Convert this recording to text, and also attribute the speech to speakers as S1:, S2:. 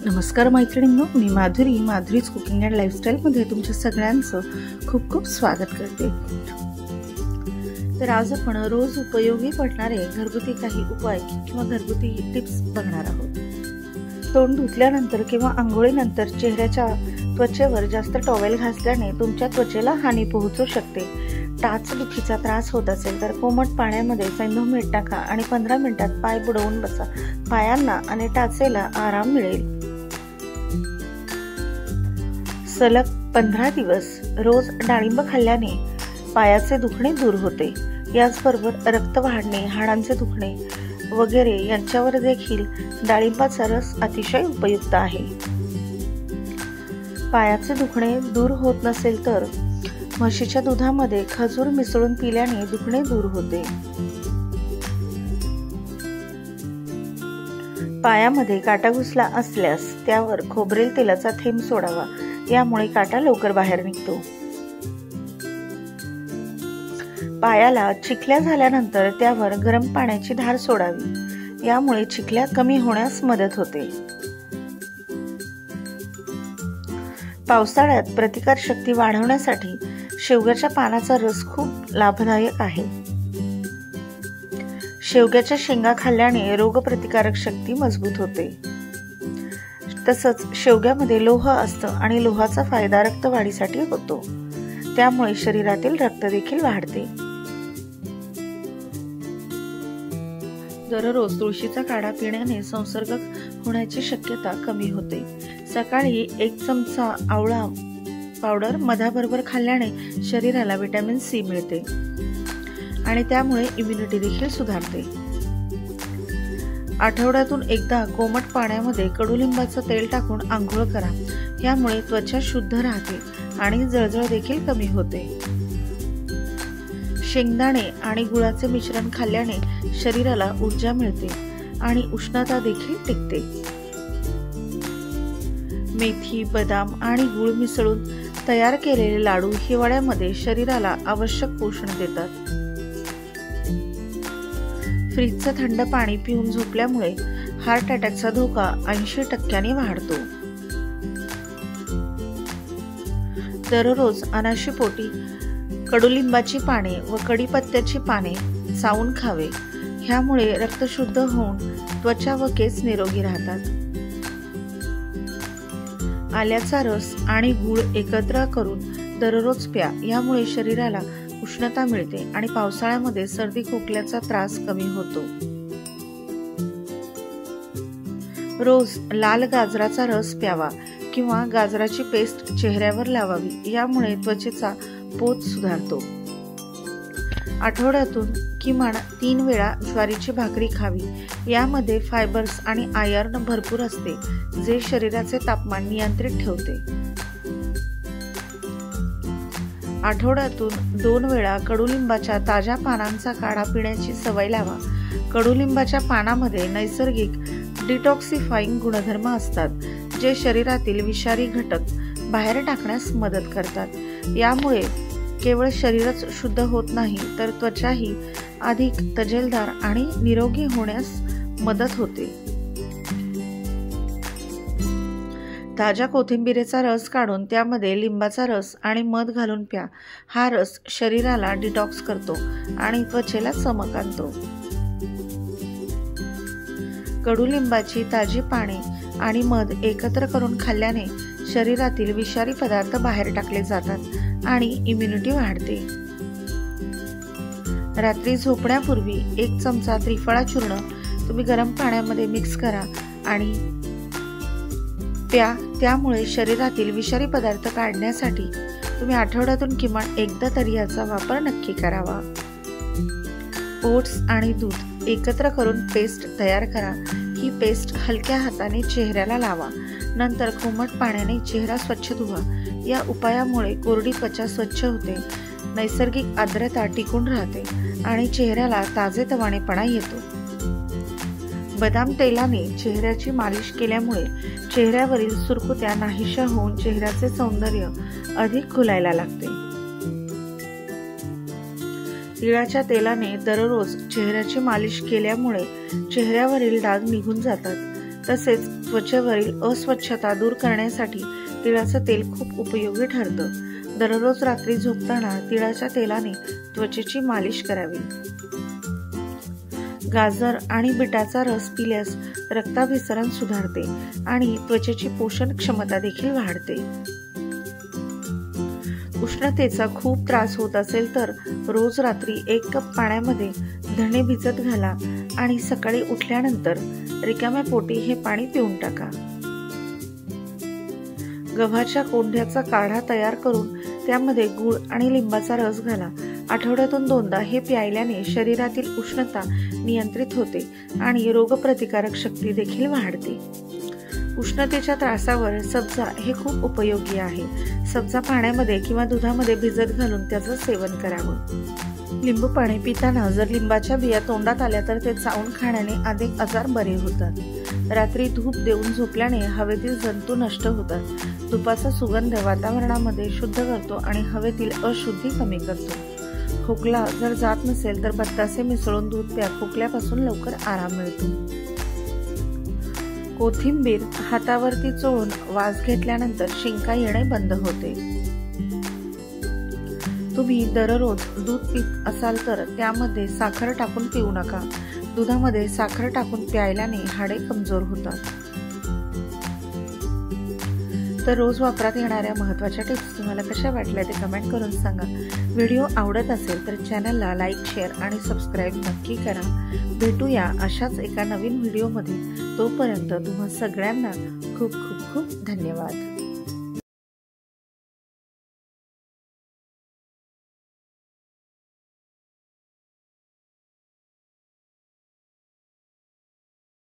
S1: नमस्कार मैत्रिणींनो, मी Madhuri's cooking and लाईफस्टाईलमध्ये तुमच्या सगळ्यांचं खूप खूप स्वागत करते। तर आज आपण रोज उपयोगी पडणारे घरगुती काही उपाय किंवा घरगुती टिप्स बघणार आहोत। तोंड धुतल्यानंतर किंवा आंघोळीनंतर चेहऱ्याच्या त्वचेवर जास्त टॉवेल घासल्याने तुमच्या त्वचेला हानी पोहोचू शकते। टाचदुखीचा त्रास होत असेल तर कोमट पाण्यामध्ये सैंधव मीठ टाका आणि 15 मिनिटात पाय बुडवून बसा। पायांना आणि टाचेला आराम मिळेल। सलग 15 दिवस रोज डाळिंब खाल्ल्याने पायाचे दुखणे दूर होते। याचबरोबर रक्त वाढणे, हाडांचे दुखणे वगैरे यांच्यावर देखील डाळिंबाचा रस अतिशय उपयुक्त आहे। पायाचे दुखणे दूर होत नसेल तर म्हशीच्या दुधामध्ये खजूर मिसळून पिल्याने दुखणे दूर होते। पायामध्ये काटा घुसला असल्यास त्यावर खोबरेल तेलाचा थेंब सोडावा, यामुळे काटा लवकर बाहेर निघतो। पायाला चिखल्या झाल्यानंतर त्यावर गरम पाण्याची धार सोडावी, यामुळे चिखल्या कमी होण्यास मदत होते। पावसाळ्यात प्रतिकार शक्ती वाढवण्यासाठी शेवग्याच्या पानाचा रस खूप लाभदायक आहे। शेवग्याच्या शेंगा खाल्ल्याने रोगप्रतिकारक शक्ती मजबूत होते। तसंच शेवग्यामध्ये लोह असतं आणि लोहाचा फायदा रक्तवाढीसाठी होतो, त्यामुळे शरीरातील रक्त देखील वाढते। दररोज तुळशीचा काढा पिण्याने संसर्ग होण्याची शक्यता कमी होते। सकाळी 1 चमचा आवळा पावडर मधाबरोबर खाल्ल्याने शरीराला व्हिटॅमिन सी मिळते आणि त्यामुळे इम्युनिटी देखील सुधारते। आठवड्यातून एकदा कोमट पाण्यामध्ये कडुलिंबाचं तेल टाकून आंघोळ करा, यामुळे त्वचा शुद्ध राहते आणि जळजळ देखील कमी होते। शेंगदाणे आणि गुळाचे मिश्रण खाल्ल्याने शरीराला ऊर्जा मिळते आणि उष्णता देखील टिकते। मेथी, बदाम आणि गुळ मिसळून तयार केलेले लाडू हिवाळ्यामध्ये शरीराला आवश्यक पोषण देतात। फ्रीजचं थंड पाणी पिऊन झोपल्यामुळे हार्ट अटॅकचा धोका 80% वाढतो। दररोज अनाशीपोटी कडुलिंबाची पाने व कढीपत्त्याची पाने चावून खावे, ह्यामुळे रक्त शुद्ध होऊन त्वचा व केस निरोगी राहतात। आल्याचा रस आणि गूळ एकत्र करून दररोज प्या, यामुळे शरीराला उष्णता मिळते आणि पावसाळ्यामध्ये सर्दी खोकल्याचा त्रास कमी होतो। रोज लाल गाजराचा रस प्यावा किंवा गाजराची पेस्ट चेहऱ्यावर लावावी, यामुळे त्वचेचा पोत सुधारतो। आठवड्यातून किमान 3 वेळा ज्वारीची भाकरी खावी, यामध्ये फायबर्स आणि आयर्न भरपूर असते, जे शरीराचे तापमान नियंत्रित ठेवते। आठवड्यातून 2 वेळा कडुलिंबाच्या ताज्या पानांचा काढा पिण्याची सवय लावा। कडुलिंबाच्या पानामध्ये नैसर्गिक डिटॉक्सिफाइंग गुणधर्म असतात, जे शरीरातील विषारी घटक बाहेर टाकण्यास मदत करतात। यामुळे केवळ शरीरच शुद्ध होत नाही, तर त्वचाही अधिक तजेलदार आणि निरोगी होण्यास मदत होते। ताज्या कोथिंबीरेचा रस काढून त्यामध्ये लिंबाचा रस आणि मध घालून प्या। हा रस शरीराला डिटॉक्स करतो आणि त्वचेला चमक आणतो। कडुलिंबाची ताजी पाने आणि मध एकत्र करून खाल्ल्याने शरीरातील विषारी पदार्थ बाहेर टाकले जातात आणि इम्युनिटी वाढते। रात्री झोपण्यापूर्वी 1 चमचा त्रिफळा चूर्ण तुम्ही गरम पाण्यामध्ये मिक्स करा आणि प्या, त्यामुळे शरीरातील विषारी पदार्थ काढण्यासाठी तुम्ही आठवड्यातून किमान एकदा तरी याचा वापर नक्की करावा। ओट्स आणि दूध एकत्र करून पेस्ट तयार करा। ही पेस्ट हलक्या हाताने चेहऱ्याला लावा, नंतर कोमट पाण्याने चेहरा स्वच्छ धुवा। या उपायामुळे कोरडी त्वचा स्वच्छ होते, नैसर्गिक आर्द्रता टिकून राहते आणि चेहऱ्याला ताजेतवानेपणा येतो। बदाम तेलाने चेहऱ्याची मालिश केल्यामुळे चेहऱ्यावरील सुरकुत्या नाहीशा होऊन चेहऱ्याचे सौंदर्य अधिक खुलायला लागते। तिळाच्या तेलाने दररोज चेहऱ्याची मालिश केल्यामुळे चेहऱ्यावरील डाग निघून जातात, तसेच त्वचेवरील अस्वच्छता दूर करण्यासाठी तिळाचं तेल खूप उपयोगी ठरतं। दररोज रात्री झोपताना तिळाच्या तेलाने त्वचेची मालिश करावी। गाजर आणि बीटाचा रस पिल्यास रक्ताभिसरण सुधारते आणि त्वचेची पोषण क्षमता देखील वाढते। उष्णतेचा खूप त्रास होत असेल तर रोज रात्री 1 कप पाण्यामध्ये धणे भिजत घाला आणि सकाळी उठल्यानंतर रिकाम्या पोटी हे पाणी पिऊन टाका। गव्हाच्या कोंढ्याचा काढा तयार करून त्यामध्ये गूळ आणि लिंबाचा रस घाला। आठवड्यातून 2दा हे प्यायल्याने शरीरातील उष्णता नियंत्रित होते आणि रोगप्रतिकारक शक्ती देखील वाढते। उष्णतेच्या त्रासावर सब्जा हे खूप उपयोगी आहे। सब्जा पाण्यामध्ये किंवा दुधामध्ये भिजत घालून त्याचं सेवन करावं। लिंबू पाणी पिताना जर लिंबाच्या बिया तोंडात आल्या तर ते चावून खाण्याने अनेक आजार बरे होतात। रात्री धूप देऊन झोपल्याने हवेतील जंतू नष्ट होतात। धुपाचा सुगंध वातावरणामध्ये शुद्ध करतो आणि हवेतील अशुद्धी कमी करतो। खोकला जर जात नसेल तर बत्तासे मिसळून दूध प्या, खोकल्यापासून लवकर आराम मिळतो। कोथिंबीर हातावरती चोळून वास घेतल्यानंतर शिंका येणे बंद होते। तुम्ही दररोज दूध पीत असाल तर त्यामध्ये साखर टाकून पिऊ नका। दुधामध्ये साखर टाकून प्यायल्याने हाडे कमजोर होतात। तर रोज वापरात येणाऱ्या महत्त्वाच्या टिप्स तुम्हाला कशा वाटल्या ते कमेंट करून सांगा। व्हिडिओ आवडत असेल तर चॅनलला लाईक, शेअर आणि सबस्क्राईब नक्की करा। भेटूया अशाच एका नवीन व्हिडिओमध्ये। तोपर्यंत तुम्हा सगळ्यांना खूप खूप खूप धन्यवाद।